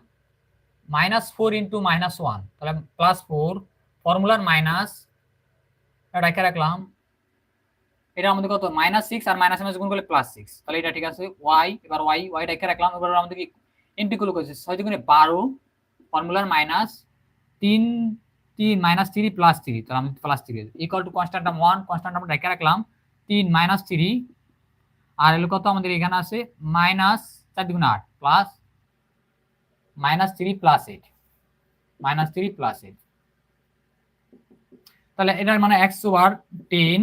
-4 ইনটু -1, তাহলে +4 ফর্মুলার মাইনাস, এটা ডাইকা রাখলাম, এটা আমাদের কত -6 আর মাইনাস মাইনাস গুণ করলে +6, তাহলে এটা ঠিক আছে। y, এবার y ডাইকা রাখলাম, এবার আমাদের কি ইন্টিগ্রাল করছে 6 গুণে 12 ফর্মুলার মাইনাস 3 3 -3 +3, তাহলে আমি +3 ইকুয়াল টু কনস্ট্যান্ট নাম 1, কনস্ট্যান্ট নাম ডাইকা রাখলাম 3 -3, আর এলো কত আমাদের এখানে আছে -4 গুণ 8 প্লাস -3 + 8, -3 + 8, তাহলে এটার মানে x over 10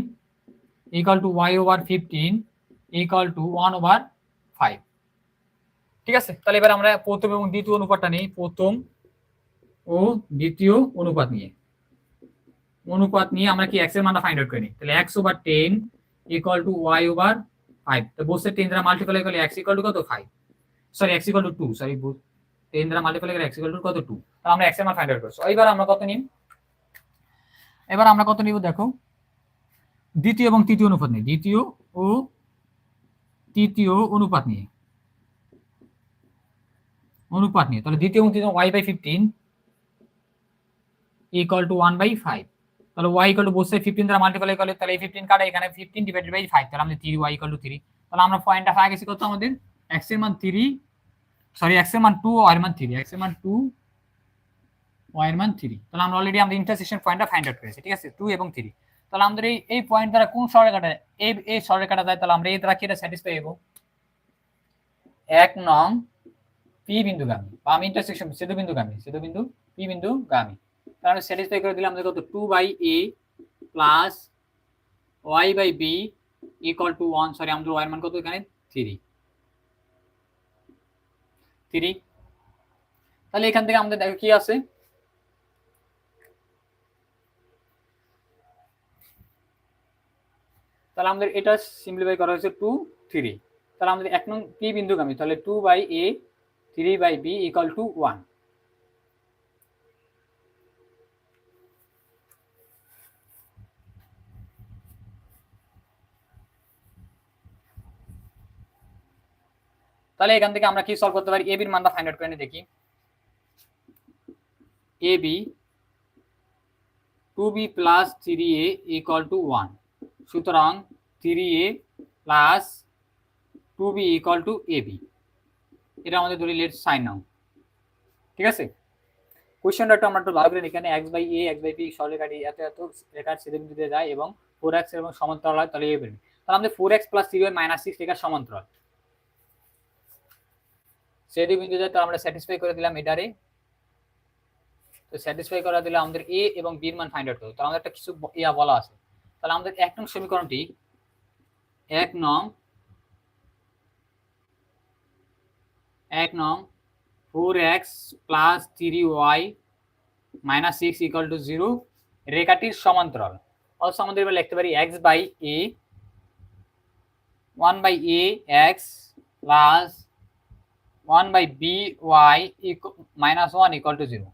equal to y over 15 equal to 1/5। ঠিক আছে, তাহলে এবার আমরা প্রথম এবং দ্বিতীয় অনুপাতটা নিই। প্রথম ও দ্বিতীয় অনুপাত নিয়ে আমরা কি x এর মানটা ফাইন্ড আউট করে নিই। তাহলে x over 10 equal to y over 5, তো বসে 10 দ্বারা মাল্টিপ্লাই করলে x ইকুয়াল টু কত 5, sorry x equal two 2, sorry 10 দ্বারা মাল্টিপ্লাই করলে x ইকুয়াল টু কত 2, তাহলে আমরা x এর মান ফাইন্ড আউট করছি। এবার আমরা কত নিব, দেখো দ্বিতীয় এবং তৃতীয় অনুপাত নিয়ে, দ্বিতীয় ও তৃতীয় অনুপাত নিয়ে, তাহলে দ্বিতীয় এবং তৃতীয় y বাই 15 ইকুয়াল টু 1/5, তাহলে y ইকুয়াল টু বসে 15 দ্বারা মাল্টিপ্লাই করলে তাহলে এই 15 কাটা, এখানে 15 ডিভাইডেড বাই 5, তাহলে আমাদের 3y ইকুয়াল টু 3, তাহলে আমরা পয়েন্টটা পাই গেছি কত, আমাদের x এর মান 3, সরি x এর মান 2, y এর মান 3, x এর মান 2, y এর মান 3, তাহলে আমরা অলরেডি আমাদের ইন্টারসেকশন পয়েন্টটা ফাইন্ড আউট করেছি। ঠিক আছে, 2 এবং 3, তাহলে আমাদের এই পয়েন্ট দ্বারা কোন সরলরেখাটা এই সরলরেখাটা যায়, তাহলে আমরা এই দ্বারা কি এটা স্যাটিসফাই হবো, 1 নং পি বিন্দুগামী, বা আমি ইন্টারসেকশন ছেদবিন্দুগামী পি বিন্দুগামী, তাহলে আমরা স্যাটিসফাই করে দিলাম। আমাদের কত 2/a plus y/b equal to 1, sorry আমাদের y এর মান কত এখানে 3, তাহলে এখান থেকে আমাদের দেখো কি আছে, তাহলে আমাদের এটা সিম্পলিফাই করা হয়েছে 2, 3, তাহলে আমাদের এক নং পি বিন্দুগামী, তাহলে 2/a 3/b ইকুয়াল টু 1, তাহলে এখান থেকে আমরা কি সলভ করতে পারি, এ বির মানটা ফাইন্ড আউট করে দেখি। A B 2b plus 3a equal to 1, সুতরাং 3a plus 2b equal to ab, এটা আমাদের ধরি লেট সাইন নাও। ঠিক আছে, কোশ্চেনটা একটু আমরা একটু ভালো করে, এখানে x/a x/b সরলরেখাটি এত এত রেখার ছেদবিন্দু দিয়ে যায় এবং 4x এবং সমান্তরাল হয়, তাহলে a বেরোবে, তাহলে আমাদের 4x প্লাস 3y মাইনাস 6 রেখার সমান্তরাল ছেদবিন্দু যায়, তো আমরা স্যাটিসফাই করে দিলাম এটারে, তো স্যাটিসফাই করা দিলে আমাদের a এবং b এর মান ফাইন্ড আউট করতে, তাহলে আমাদের একটা কিছু ইয়া বলা আছে, তাহলে আমাদের এক নং সমীকরণটি, এক নং 4x plus 3y minus 6 equal to 0 রেখাটির সমান্তরাল, অবশ্য আমাদের এবার লিখতে পারি x/a 1/a x plus 1/by minus 1 equal to 0,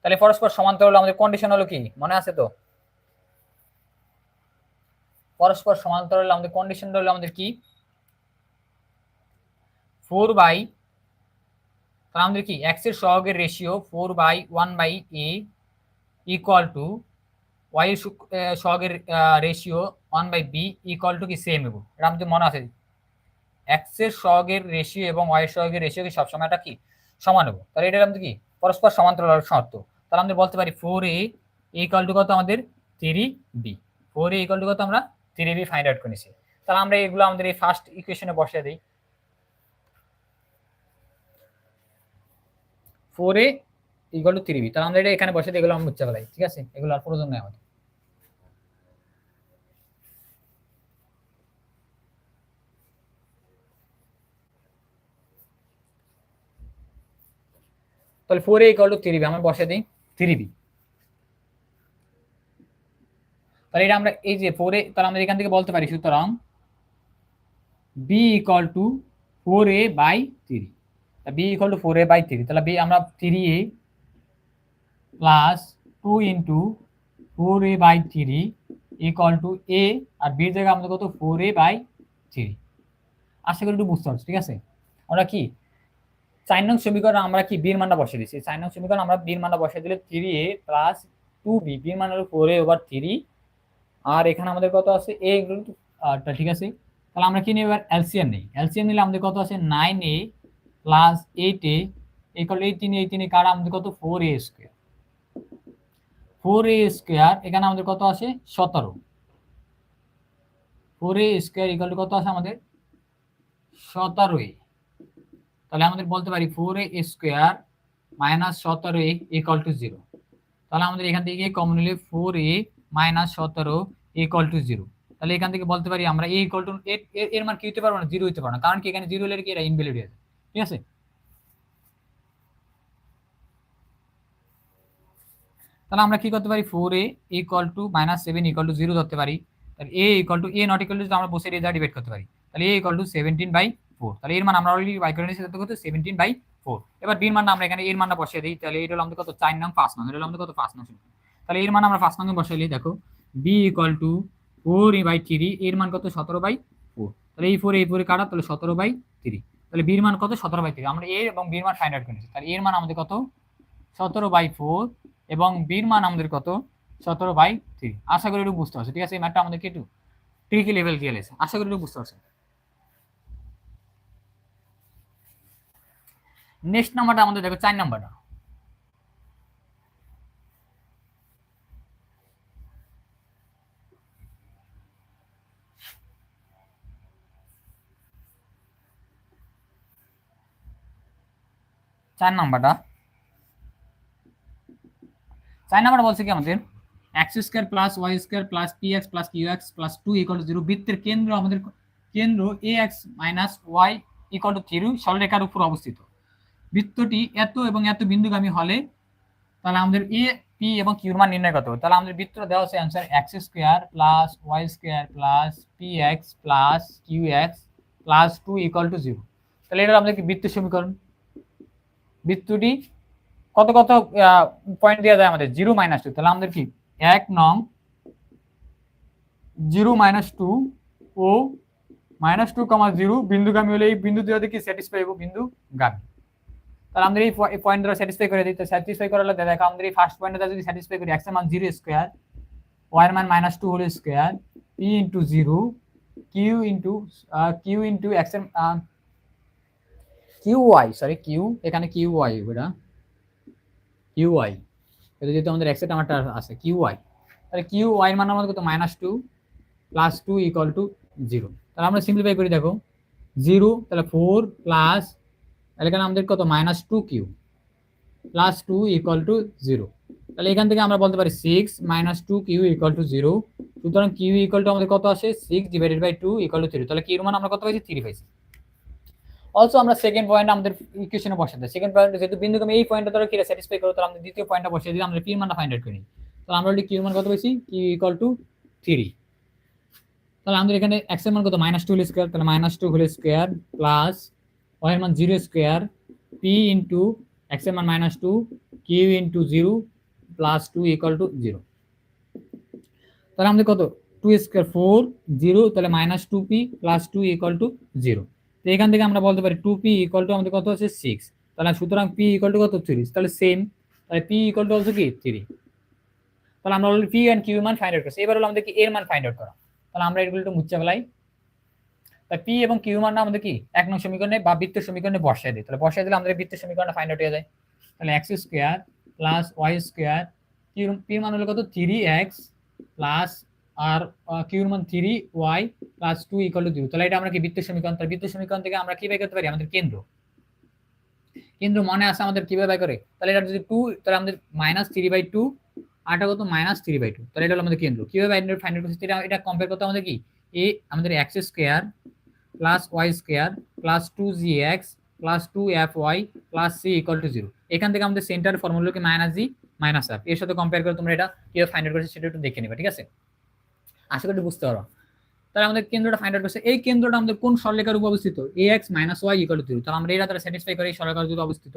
তাহলে পরস্পর সমান্তরাল আমাদের কন্ডিশন হলো কি মনে আছে তো, পরস্পর সমান্তরাল আমাদের কন্ডিশন হলো আমাদের কি 4/, তাহলে আমাদের কি x এর সহগের ratio 4/1/a equal to y এর সহগের রেশিও 1/b ইকুয়াল টু কি সেম হবে, এটা আমাদের মনে আছে, x এর সহগের রেশিও এবং y এর সহগের রেশিও কি সবসময় এটা কি সমান হবে, তাহলে এটা আমাদের কি পরস্পর সমান্তরাল শর্ত, তাহলে আমরা বলতে পারি 4a ইকুয়াল টু কত আমাদের 3b, 4a ইকুয়াল টু কত আমরা 3b ফাইন্ড আউট করেছি, তাহলে আমরা এগুলো আমাদের এই ফার্স্ট ইকুয়েশনে বসিয়ে দেই, 4a ইকুয়াল টু 3b, তাহলে আমরা এটা এখানে বসে দিয়ে এগুলো আমরা মুছে ফেলাই। ঠিক আছে, এগুলো আর প্রয়োজন নেই আমাদের। তাহলে 4a ইকুয়াল টু 3b আমরা বসে দিই 3b, তাহলে এটা আমরা এই যে 4a, তাহলে আমরা এখান থেকে বলতে পারি সুতরাং b equal to 4a/3, b equal to 4a/3, তাহলে b আমরা 3a plus 2 into 4a/3 equal to a, আর b এর জায়গায় আমাদের কত 4a/3। আশা করি একটু বুঝতে পারছো, ঠিক আছে। আমরা কি 4 নং সমীকরণ আমরা কি b এর মানটা বসিয়ে দিয়েছি। 4 নং সমীকরণ আমরা b এর মানটা বসিয়ে দিলে 3a প্লাস 2b, b এর মান হলো 4a/3, আর এখানে আমাদের কত আছে a ইকুয়াল টু ঠিক আছে। তাহলে আমরা কি নিব, এবার এলসিএম নেই। এলসিএম নিলে আমাদের কত আছে 9a প্লাস 8a ইকুয়াল এই 3 কাটা আমাদের কত 4a স্কয়ার। 4a স্কয়ার এখানে আমাদের কত আছে 17। 4a স্কয়ার ইকুয়াল টু কত আছে আমাদের 17a। তাহলে আমাদের বলতে পারি 4a square minus 17a equal to 0। তাহলে আমাদের এখান থেকে কমন নিলে 4a মাইনাস 17 ইকুয়াল টু 0। তাহলে এখান থেকে বলতে পারি আমরা a ইকুয়াল টু এর মান কি হতে পারবে না, 0 হতে পারে না, কারণ কি এখানে 0 হলে কি এটা ইনভ্যালিড হয়ে যাবে, ঠিক আছে। তাহলে আমরা কি করতে পারি 4a equal to -7 equal to 0 ধরতে পারি। তাহলে a equal to a not equal to আমরা বসে দিয়ে ডিভাইড করতে পারি। তাহলে a ইকুয়াল টু 17/4। তাহলে এর মান আমরা অলরেডি বাই করে নিয়েছি, কত 17/4। এবার b এর মান আমরা এখানে এর মানটা বসিয়ে দিই। তাহলে এটা হলো আমাদের কত 4 নং 5 নং, এটা হলো আমাদের কত 5 নং। তাহলে এর মান আমরা 5 নং এ বসাইলে দেখো b ইকুয়াল টু 4a/3, এর মান কত 17/4। তাহলে এই 4 কাটা, তাহলে 17/3। তাহলে b এর মান কত 17/3। আমরা a এবং b এর মান ফাইন্ড আউট করে নিয়েছি। তাহলে এর মান আমাদের কত 17/4 এবং বির মান আমাদের কত 17/3। আশা করি একটু বুঝতে পারছো, ঠিক আছে। এই ম্যাথটা আমাদেরকে একটু ট্রিকি লেভেল দিয়ে লেছে, আশা করি একটু বুঝতে পারছো। নেক্সট নাম্বারটা আমাদের দেখো 4 নাম্বারটা। চার নাম্বারটা বলছে কি আমাদের x² plus y² plus px plus qx plus 2 equal to 0। বৃত্তের কেন্দ্র আমাদের কেন্দ্র ax minus y equal to 0 সরলরেখার উপর অবস্থিত। বৃত্তটি এত এবং এত বিন্দুগামী হলে তাহলে আমাদের a p এবং q এর মান নির্ণয় করতে হবে। তাহলে আমাদের বৃত্তটা দেওয়া আছে answer x² plus y² plus px plus qx plus 2 equal to 0। তাহলে এটা আমাদের কি বৃত্তের সমীকরণ। বৃত্তটি কত কত পয়েন্ট দেওয়া যায় আমাদের 0 -2। তাহলে আমাদের কি 1 নং 0 -2 ও -2, 0 বিন্দুগামী হলে এই বিন্দু দিয়ে কি স্যাটিসফাই হবে, বিন্দুগামী। তাহলে আমরা এই পয়েন্ট দ্বারা স্যাটিসফাই করে দিই। তো স্যাটিসফাই করার লাগে দেখো আমাদের এই ফার্স্ট পয়েন্টটা যদি স্যাটিসফাই করি, x এর মান 0 স্কয়ার, y এর মান -2 whole square, p into 0, q into x এর qy, সরি q এখানে qy এটা qy, এটা যেহেতু আমাদের x এর নাম্বারটা আছে qy। তাহলে qy এর মান আমাদের কত -2 প্লাস 2 ইকুয়াল টু 0। তাহলে আমরা সিম্পলিফাই করি দেখো 0, তাহলে 4 প্লাস এখানে আমাদের কত -2q প্লাস 2 ইকুয়াল টু 0। তাহলে এখান থেকে আমরা বলতে পারি 6 -2q ইকুয়াল টু 0। সুতরাং q ইকুয়াল টু আমাদের কত আসে 6 ডিভাইডেড বাই 2 ইকুয়াল টু 3। তাহলে q এর মান আমরা কত পাইছি 3 পাইছি। অলসো আমরা সেকেন্ড পয়েন্ট আমাদের ইকুয়েশনে বসাতে দিই। সেকেন্ড পয়েন্ট যেহেতু বিন্দুগামী এই পয়েন্টটা ধরো কি স্যাটিসফাই করো, তাহলে আমরা দ্বিতীয় পয়েন্টটা বসিয়ে দিই, আমরা q এর মানটা ফাইন্ড আউট করি। তাহলে আমরা অলরেডি q এর মান কত পাইছি, q ইকুয়াল টু 3। তাহলে আমাদের এখানে x এর মান কত -2 হোল স্কয়ার, তাহলে -2 হোল স্কয়ার প্লাস y এর মান 0 স্কয়ার, p ইনটু x এর মান -2, q into 0 plus 2 equal to 0। তাহলে আমাদের কত 2 স্কয়ার 4 0, তাহলে -2p প্লাস 2 ইকুয়াল টু 0। তো এখান থেকে আমরা বলতে পারি 2p ইকুয়াল টু আমাদের কত আছে 6। তাহলে সুতরাং p ইকুয়াল টু কত 3। তাহলে সেম, তাহলে p ইকুয়াল টু অলসো কি 3। তাহলে আমরা অলরেডি p এন্ড q এর মান ফাইন্ড আউট করছি। এবার হলো আমাদের কি এর মান ফাইন্ড আউট করা। তাহলে আমরা এগুলো একটু মুছে ফেলাই। তাহলে p এবং q মান আমাদের কি এক নং সমীকরণে বা বৃত্তের সমীকরণে বসায় দিই। তাহলে বসায় দিলে আমাদের বৃত্তের সমীকরণটা ফাইন্ড আউট হয়ে যায়। তাহলে x² প্লাস y², p এর মান হলো কত 3x প্লাস আর q এর মান 3y প্লাস 2 ইকুয়াল টু 0। তাহলে এটা আমরা কি বৃত্তের সমীকরণ। তাহলে বৃত্তের সমীকরণ থেকে আমরা কি বের করতে পারি, আমাদের কেন্দ্র মনে আছে আমাদের কিভাবে বের করে। তাহলে এটা যদি 2, তাহলে আমাদের -3/2 আর এটা কত -3/2। তাহলে এটা হলো আমাদের কেন্দ্র। কিভাবে ফাইন্ড আউট করছি এটা কম্পেয়ার করতে আমাদের কি আমাদের x² plus y² plus 2gx plus 2fy plus c equal to 0। এখান থেকে আমাদের সেন্টার ফর্মুলা কি -g -f, এর সাথে কম্পেয়ার করে তোমরা এটা কিভাবে ফাইন্ড আউট করছো সেটা একটু দেখে নেবে, ঠিক আছে। আশা করি বুঝতে পারো। তাহলে আমাদের কেন্দ্রটা ফাইন্ড আউট করছে। এই কেন্দ্রটা আমাদের কোন সরলরেখার উপর অবস্থিত, ax - y ইকুয়াল টু 0। তাহলে আমরা এটা দ্বারা স্যাটিসফাই করি সরলরেখার উপর অবস্থিত।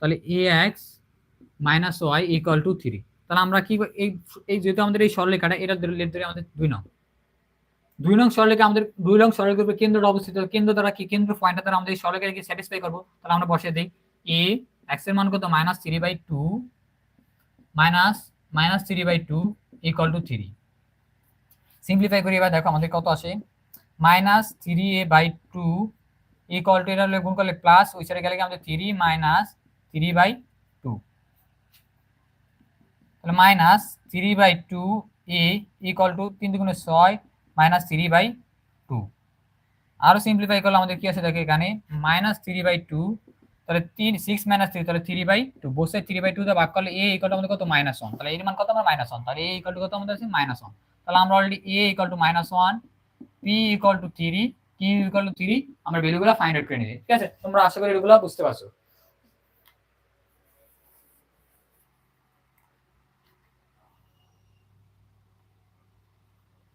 তাহলে ax - y ইকুয়াল টু 3। তাহলে আমরা কি এই যেহেতু আমাদের এই সরলরেখাটা এটা লেট ধরে আমাদের 2 নং সরলরেখা আমাদের 2 নং সরলরেখার উপর কেন্দ্রটা অবস্থিত, কেন্দ্র দ্বারা কি কেন্দ্র পয়েন্টটা দ্বারা আমাদের এই সরলরেখাকে স্যাটিসফাই করব। তাহলে আমরা বসিয়ে দেই a x এর মান কত -3/2 -3/2 = 3। সিম্পলিফাই করি এবার দেখো আমাদের কত আসে -3a/2 = এটা হলে গুণ করলে প্লাস ওই সাইডে গেলে আমাদের 3 -3/2 তাহলে -3/2 a = 3 × 6 -3/2। আরো সিম্পলিফাই করলে আমাদের কি আছে দেখো এখানে -3/2 তাহলে 3 6 - 3 তাহলে 3/2 বোথ সাইড 3/2 দিয়ে ভাগ করলে a = আমাদের কত -1 তাহলে এর মান কত আমরা -1 তাহলে a = কত আমাদের আছে -1 তাহলে আমরা অলরেডি a = -1 p = 3 q = 3 আমরা ভ্যালুগুলো ফাইন্ড আউট করে নিই। ঠিক আছে, তোমরা আশা করি এগুলো বুঝতে পারছো।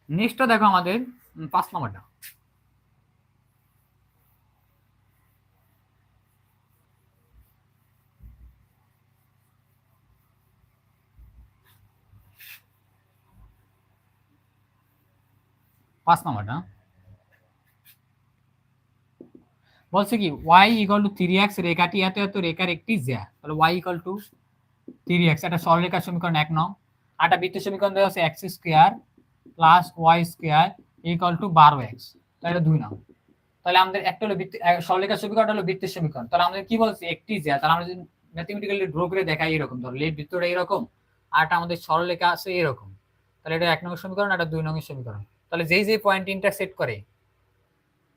নেক্সটটা দেখো আমাদের 5 নম্বরটা। বলছে কি y = 3x রেখাটি এত এত রেখার একটি জ্যা, তাহলে y = 3x এটা সরলরেখার সমীকরণ 1 নং। আর একটা বৃত্তের সমীকরণ দেওয়া আছে x² + y² = 12x, তাহলে এটা 2 নং। তাহলে আমাদের একটা হলো সরলরেখার সমীকরণ হলো বৃত্তের সমীকরণ, তাহলে আমাদের কি বলছে একটি জ্যা, তাহলে আমরা যদি ম্যাথমেটিক্যালি ড্র করে দেখাই এরকম ধরো এই বৃত্তটা এরকম আর এটা আমাদের সরলরেখা আছে এরকম, তাহলে এটা 1 নম্বর সমীকরণ আর এটা 2 নম্বর সমীকরণ। তাহলে যেই যেই পয়েন্ট ইন্টারসেক্ট করে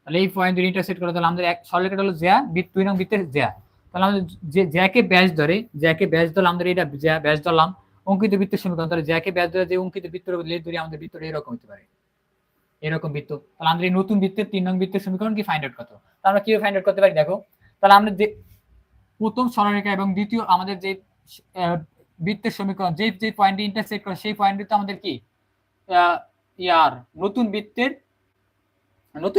তাহলে এই পয়েন্ট দুটো ইন্টারসেক্ট করে তাহলে আমাদের এক সরলরেখাটা হলো জ্যা, 2 নং বৃত্তের জ্যা। তাহলে আমাদের যে জ্যাকে ব্যাস ধরে জ্যাকে ব্যাস ধরলে আমাদের এটা জ্যা ব্যাস ধরলাম অঙ্কিত বৃত্তের সমীকরণ, তাহলে জ্যাকে ব্যাস ধরে যে অঙ্কিত বৃত্তের উপর লেজ ধরে আমাদের বৃত্তটা এরকম হতে পারে, এরকম বৃত্ত। তাহলে আমাদের এই নতুন বৃত্তের 3 নং বৃত্তের সমীকরণ কি ফাইন্ড আউট করতে, তাহলে আমরা কিভাবে ফাইন্ড আউট করতে পারি দেখো। তাহলে আমরা যে প্রথম সরলরেখা এবং দ্বিতীয় আমাদের যে বৃত্তের সমীকরণ যে যে পয়েন্টে ইন্টারসেক্ট করে সেই পয়েন্টে আমাদের কি ইয়ার নতুন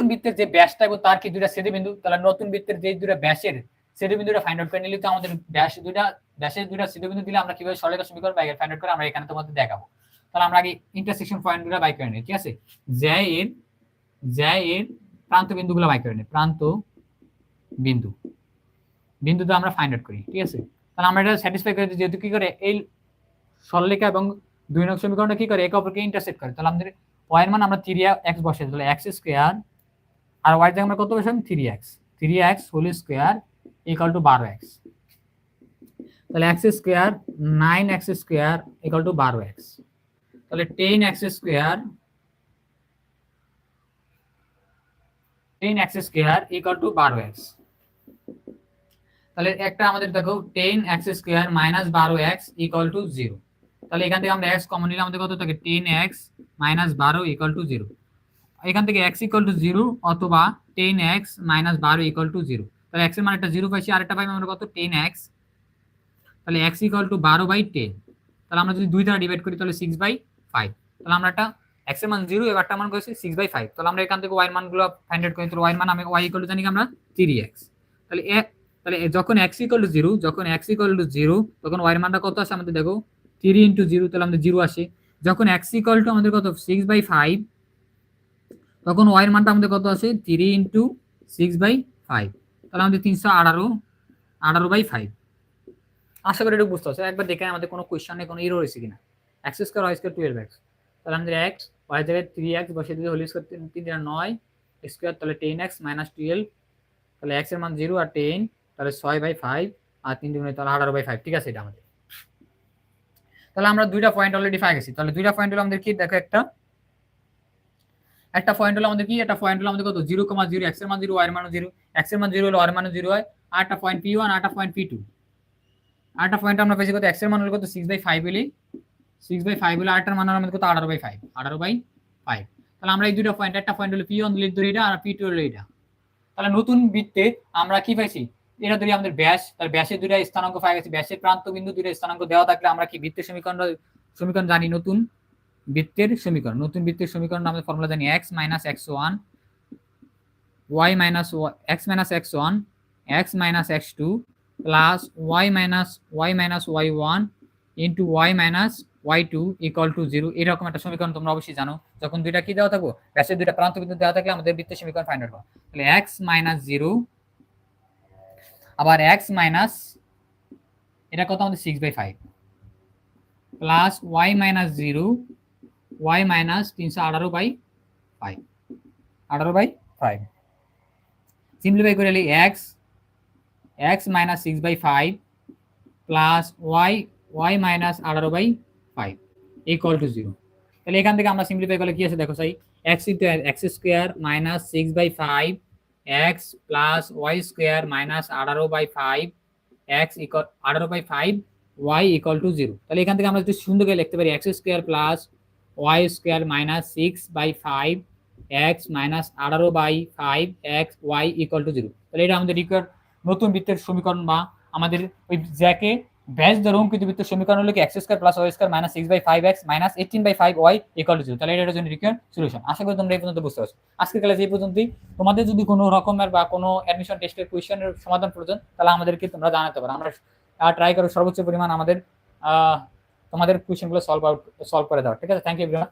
বৃত্তের যে ব্যাসটা এবং তার কি দুইটা ছেদবিন্দু, তাহলে নতুন বৃত্তের যে দুইটা ব্যাসের ছেদবিন্দুটা ফাইন্ড আউট করে নিলে তো আমাদের ব্যাসের দুইটা ছেদবিন্দু দিলে আমরা কিভাবে সরলরেখা সমীকরণ বাইরে ফাইন্ড আউট করে আমরা এখানে তোমাদের দেখাবো। তাহলে আমরা আগে ইন্টারসেকশন পয়েন্টগুলো বাই করে নিই। ঠিক আছে, জ্যা এর প্রান্ত বিন্দুগুলো বাই করে নিই, প্রান্ত বিন্দুটা আমরা ফাইন্ড আউট করি। ঠিক আছে, তাহলে আমরা এটা স্যাটিসফাই করে যেহেতু কি করে এই সরলরেখা এবং 2 নং সমীকরণটা কি করে একে অপরকে ইন্টারসেক্ট করে, তাহলে আমাদের y এর মান আমরা 3x বসে তাহলে x² আর y এর জায়গায় আমরা কত বসাম 3x হোল স্কয়ার = 12x, তাহলে x² 9x² = 12x, তাহলে 10x² = 12x। তাহলে একটা আমাদের দেখো 10x² - 12x = 0, তাহলে এখান থেকে আমরা x কমন নিলে আমাদের কত থাকে 10x - 12 = 0। এখান থেকে x = 0 অথবা 10x - 12 = 0, তাহলে x এর মান একটা 0 পাইছি আর একটা পাইছি আমরা কত 10x, তাহলে x = 12/10, তাহলে আমরা যদি 2 দ্বারা ডিভাইড করি তাহলে 6/5, তাহলে আমরা একটা x এর মান 0 এবারটা মান করেছি 6/5, তাহলে আমরা এখান থেকে y এর মানগুলো ফাইন্ড আউট করি। তাহলে y এর মান আমি y = জানি আমরা 3x, তাহলে যখন x = 0 তখন y এর মানটা কত আসে আমাদের দেখো 3 × 0, তাহলে আমাদের 0 আসে। যখন x = আমাদের কত 6/5 তখন y এর মানটা আমাদের কত আসে 3 × 6/5, তাহলে আমাদের 318/5। আশা করি এটা বুঝতে পারছো। একবার দেখে আমাদের কোনো কোশ্চেনে কোনো এরর হয়েছে কিনা। x² y² 12x, তাহলে আমাদের x y এর জায়গায় 3x বসিয়ে দিলে হোল স্কয়ার 3 × 9 স্কয়ার, তাহলে 10x - 12, তাহলে x এর মান 0 আর 10, তাহলে 6/5 আর 3 × 9 তাহলে 18/5। ঠিক আছে, এটা আমাদের। তাহলে আমরা দুইটা পয়েন্ট অলরেডি পাই গেছি। তাহলে দুইটা পয়েন্ট হলো আমাদের কি দেখো একটা পয়েন্ট হলো আমাদের কি একটা পয়েন্ট হলো আমাদের কত 0, 0 x এর মান 0 y এর মান 0, x এর মান 0 হলো y এর মান 0 হয়। আর একটা পয়েন্ট p1 আর একটা পয়েন্ট p2, আর একটা পয়েন্ট আমরা পেয়েছি কত x এর মান হলো কত 6/5 হলে আর একটা মান আমাদের কত 18/5। তাহলে আমরা এই দুটো পয়েন্ট একটা পয়েন্ট হলো p1 লিড ধরে এটা আর p2 হলো এটা। তাহলে নতুন বৃত্তে আমরা কি পাইছি এটা ধরে আমাদের ব্যাস, তাহলে ব্যাসের দুইটা স্থানাঙ্ক পাই গেছি, ব্যাসের প্রান্ত বিন্দু দুইটা স্থানাঙ্ক দেওয়া থাকলে আমরা কি বৃত্তের সমীকরণ জানি নতুন বৃত্তের সমীকরণ আমাদের ফর্মুলা জানি x - x1 y - x - x1 x - x2 plus y - y1 into y - y2 equal to 0 এরকম একটা সমীকরণ তোমরা অবশ্যই জানো। যখন দুইটা কি দেওয়া থাকবো, ব্যাসের দুইটা প্রান্ত বিন্দু দেওয়া থাকলে আমাদের বৃত্তের সমীকরণ ফাইন্ড আউট করো। তাহলে x মাইনাস 0 আবার x মাইনাস এটা কত আমাদের 6/5 plus y minus 0 y minus 318/5 18/5 simplify করে নিই x minus 6/5 plus y minus 18/5 equal to 0। তাহলে এখান থেকে আমরা সিম্পলিফাই করলে কি আছে দেখো সাই, x into x square minus 6/5 x plus y square minus 18/5 x equal 18/5 y equal to 0। তাহলে এখান থেকে আমরা যদি সুন্দর করে লিখতে পারি x square plus y square minus 6/5 x minus 18/5 x y equal to 0। তাহলে এটা আমাদের রিকোয়ার্ড নতুন বৃত্তের সমীকরণ, বা আমাদের ওই জ্যাকে ব্যাস দ্বারা অঙ্কিত বৃত্তের সমীকরণ হলো কি x square plus y square minus 6/5 x minus 18/5 y equal to 0। তাহলে এটার জন্য রিকোয়ার্ড সলিউশন। আশা করি তোমরা এই পর্যন্ত বুঝতে পারছো। আজকের ক্লাস এই পর্যন্তই। তোমাদের যদি কোনো রকমের বা কোনো অ্যাডমিশন টেস্টের কোয়েশ্চেনের সমাধান প্রয়োজন তাহলে আমাদেরকে তোমরা জানাতে পারো। আমরা ট্রাই করো সর্বোচ্চ পরিমাণ আমাদের তোমাদের কোয়েশ্চেনগুলো সলভ করে দাও। ঠিক আছে, থ্যাংক ইউ এভরিওয়ান।